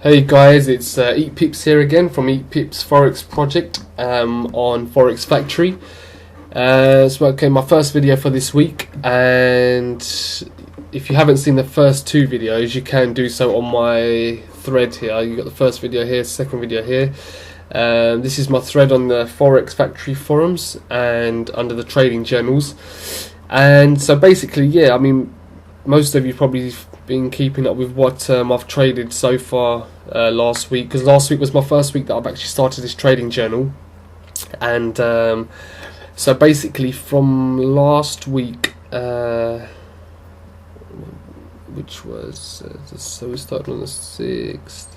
Hey guys, it's EatPiPs here again from EatPiPs Forex project on Forex Factory. So my first video for this week, and if you haven't seen the first two videos, you can do so on my thread here. You got the first video here, second video here. This is my thread on the Forex Factory forums and under the trading journals. And so basically, yeah, I mean, most of you probably been keeping up with what I've traded so far last week, because last week was my first week that I've actually started this trading journal. And so basically from last week, which was so we started on the 6th.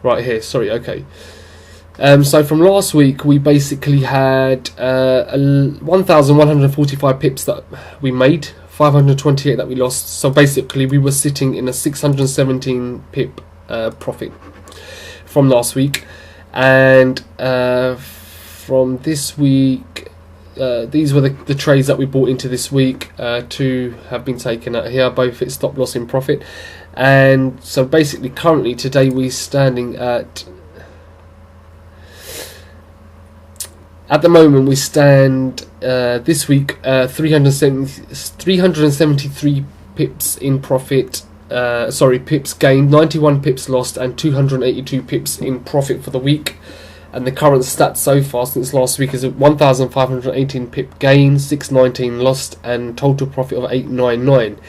Right here, sorry, okay. So from last week we basically had 1,145 pips that we made, 528 that we lost. So basically we were sitting in a 617 pip profit from last week. And from this week, these were the trades that we bought into this week. Two have been taken out here, both at stop loss in profit. And so basically currently today we're standing at the moment we stand this week 373 pips in profit, pips gained, 91 pips lost, and 282 pips in profit for the week. And the current stats so far since last week is 1,518 pip gain, 619 lost, and total profit of 899.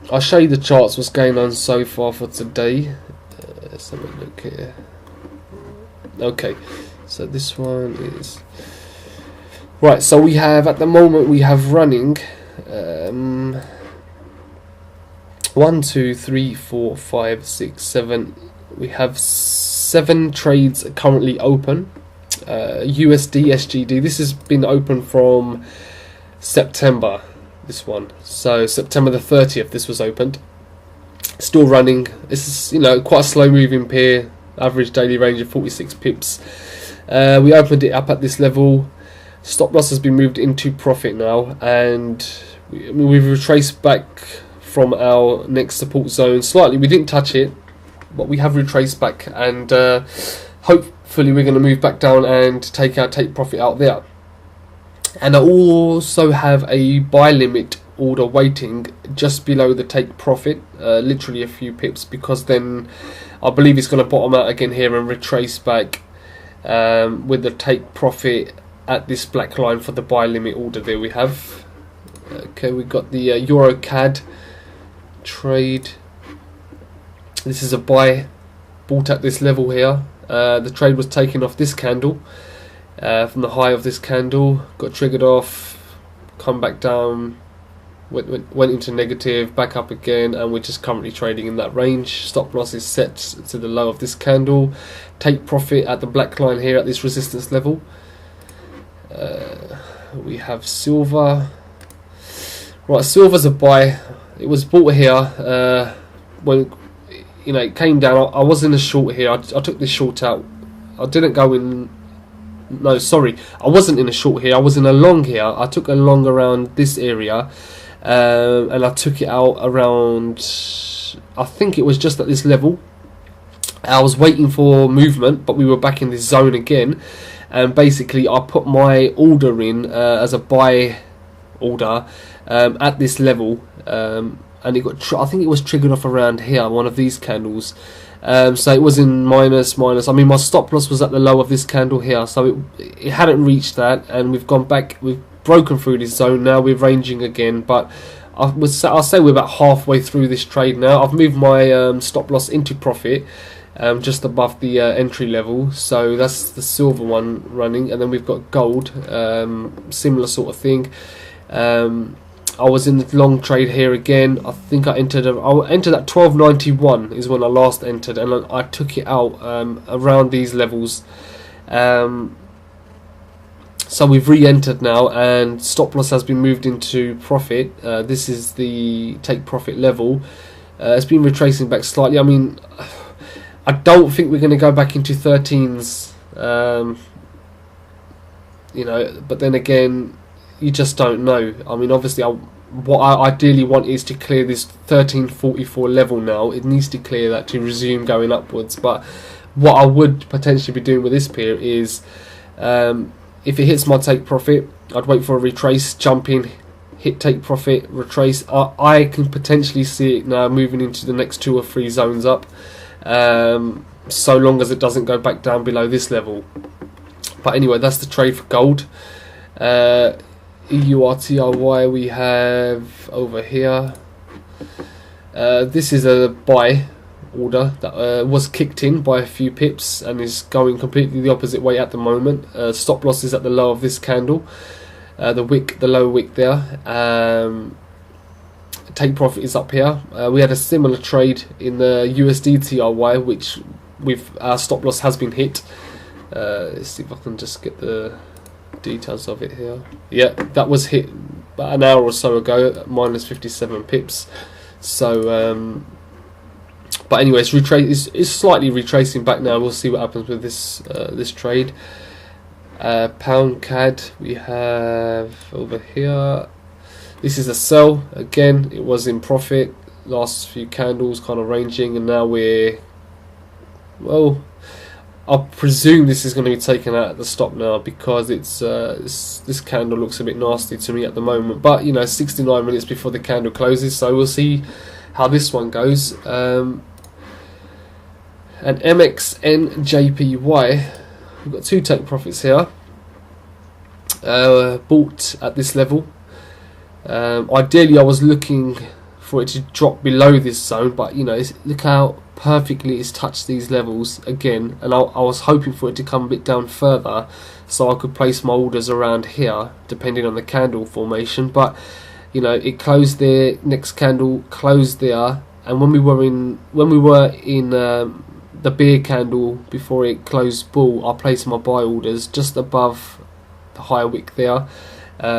I'll show you the charts, what's going on so far for today. Let's have a look here. Okay, so this one is right. So we have at the moment running 1, 2, 3, 4, 5, 6, 7. We have 7 trades currently open. USDSGD. This has been open from September. This one. So September the 30th. This was opened. Still running. This is quite a slow moving pair. Average daily range of 46 pips. We opened it up at this level. Stop loss has been moved into profit now, and we've retraced back from our next support zone slightly. We didn't touch it, but we have retraced back, and hopefully we're going to move back down and take profit out there. And I also have a buy limit order waiting just below the take profit, literally a few pips, because then I believe it's going to bottom out again here and retrace back with the take profit at this black line for the buy limit order. There we have. Okay, we've got the EURCAD trade. This is a buy, bought at this level here. The trade was taken off this candle, from the high of this candle, got triggered off, come back down, went into negative, back up again, and we're just currently trading in that range. Stop loss is set to the low of this candle. Take profit at the black line here at this resistance level. We have silver. Right, silver's a buy. It was bought here when it came down. I was in a short here. I took this short out. I didn't go in. No, sorry, I wasn't in a short here. I was in a long here. I took a long around this area. And I took it out around, I think it was just at this level. I was waiting for movement, but we were back in this zone again, and basically I put my order in as a buy order at this level, and it got I think it was triggered off around here, one of these candles. So it was in minus. I mean, my stop loss was at the low of this candle here, so it hadn't reached that, and we've gone back. We've broken through this zone now. We're ranging again, but I'll say we're about halfway through this trade now. I've moved my stop loss into profit, just above the entry level. So that's the silver one running, and then we've got gold, similar sort of thing. I was in the long trade here again. I think I entered at 1291 is when I last entered, and I took it out around these levels. So we've re-entered now, and stop loss has been moved into profit. This is the take profit level. It's been retracing back slightly. I mean, I don't think we're going to go back into 13s, but then again, you just don't know. I mean, obviously, what I ideally want is to clear this 1344 level now. It needs to clear that to resume going upwards. But what I would potentially be doing with this pair is, if it hits my take profit, I'd wait for a retrace, jump in, hit take profit, retrace. I can potentially see it now moving into the next 2 or 3 zones up, so long as it doesn't go back down below this level. But anyway, that's the trade for gold. EURCAD we have over here. This is a buy order that was kicked in by a few pips and is going completely the opposite way at the moment. Stop loss is at the low of this candle, the lower wick there. Take profit is up here. We had a similar trade in the USDTRY, which with our stop loss has been hit. Let's see if I can just get the details of it here. Yeah, that was hit about an hour or so ago at minus 57 pips. So but anyways, it's slightly retracing back now. We'll see what happens with this this trade. Pound CAD we have over here. This is a sell again. It was in profit last few candles, kind of ranging, and now we're, well, I presume this is going to be taken out at the stop now, because this candle looks a bit nasty to me at the moment. But you know, 69 minutes before the candle closes, so we'll see how this one goes. And MXJPY, we've got 2 take profits here. Bought at this level. Ideally, I was looking for it to drop below this zone, but you know, look how perfectly it's touched these levels again, and I was hoping for it to come a bit down further so I could place my orders around here depending on the candle formation. But you know, it closed there, next candle closed there, and when we were in the bear candle before it closed bull, I placed my buy orders just above the higher wick there.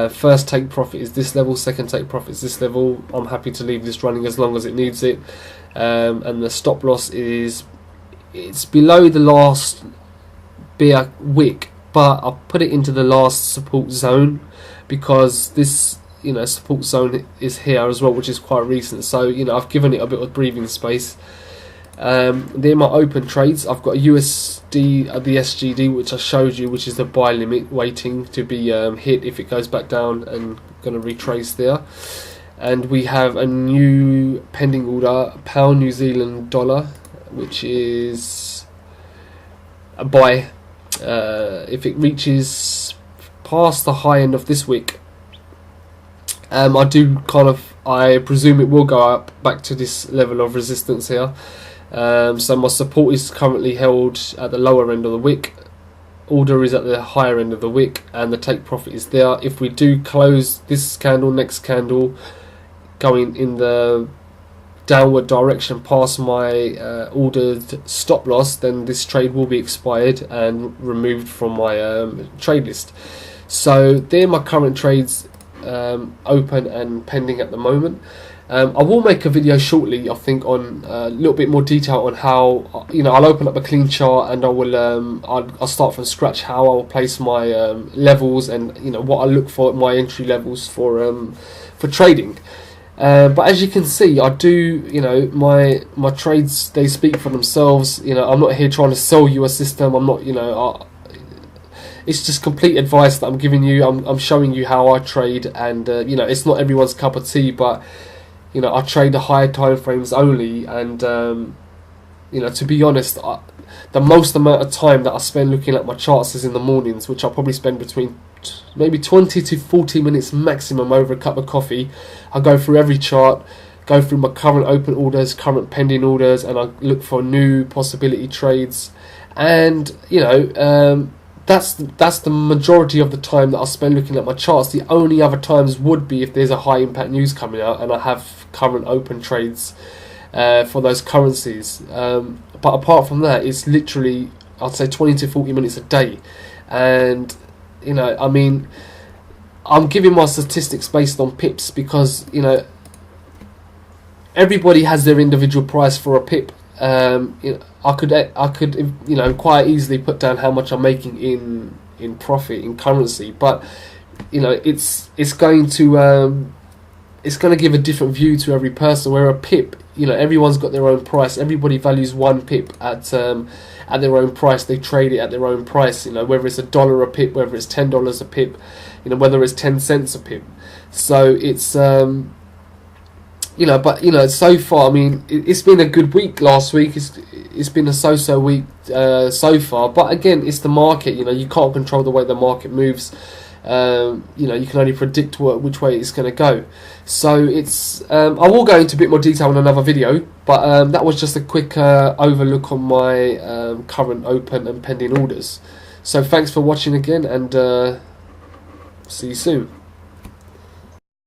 First take profit is this level, second take profit is this level. I'm happy to leave this running as long as it needs it. And the stop loss it's below the last bear wick, but I put it into the last support zone because this, you know, support zone is here as well, which is quite recent. So you know, I've given it a bit of breathing space. They're my open trades. I've got a USDSGD, which I showed you, which is the buy limit waiting to be hit if it goes back down, and going to retrace there. And we have a new pending order, pound New Zealand dollar, which is a buy. If it reaches past the high end of this wick, I presume it will go up back to this level of resistance here. So my support is currently held at the lower end of the wick, order is at the higher end of the wick, and the take profit is there. If we do close this candle, next candle going in the downward direction past my ordered stop loss, then this trade will be expired and removed from my trade list. So they're my current trades, open and pending at the moment. I will make a video shortly, I think, on a little bit more detail on how, you know, I'll open up a clean chart and I will I'll start from scratch how I will place my levels, and you know what I look for at my entry levels for trading. But as you can see, I do, you know, my trades, they speak for themselves. You know, I'm not here trying to sell you a system. I'm not, you know, it's just complete advice that I'm giving you. I'm showing you how I trade, and you know, it's not everyone's cup of tea, but you know, I trade the higher time frames only, and you know, to be honest, the most amount of time that I spend looking at my charts is in the mornings, which I'll probably spend between maybe 20 to 40 minutes maximum over a cup of coffee. I go through every chart, go through my current open orders, current pending orders, and I look for new possibility trades. And you know, that's the majority of the time that I spend looking at my charts. The only other times would be if there's a high impact news coming out and I have current open trades for those currencies. But apart from that, it's literally, I'd say 20 to 40 minutes a day. And you know, I mean, I'm giving my statistics based on pips because, you know, everybody has their individual price for a pip. You know, I could, you know, quite easily put down how much I'm making in profit in currency, but you know, it's going to it's going to give a different view to every person. Where a pip, you know, everyone's got their own price. Everybody values one pip at their own price. They trade it at their own price. You know, whether it's $1 a pip, whether it's $10 a pip, you know, whether it's 10 cents a pip. So it's you know, but you know, so far, I mean, it's been a good week. Last week, it's been a so-so week so far. But again, it's the market. You know, you can't control the way the market moves. You know, you can only predict which way it's going to go. So it's I will go into a bit more detail in another video, but that was just a quick overlook on my current open and pending orders. So thanks for watching again, and see you soon.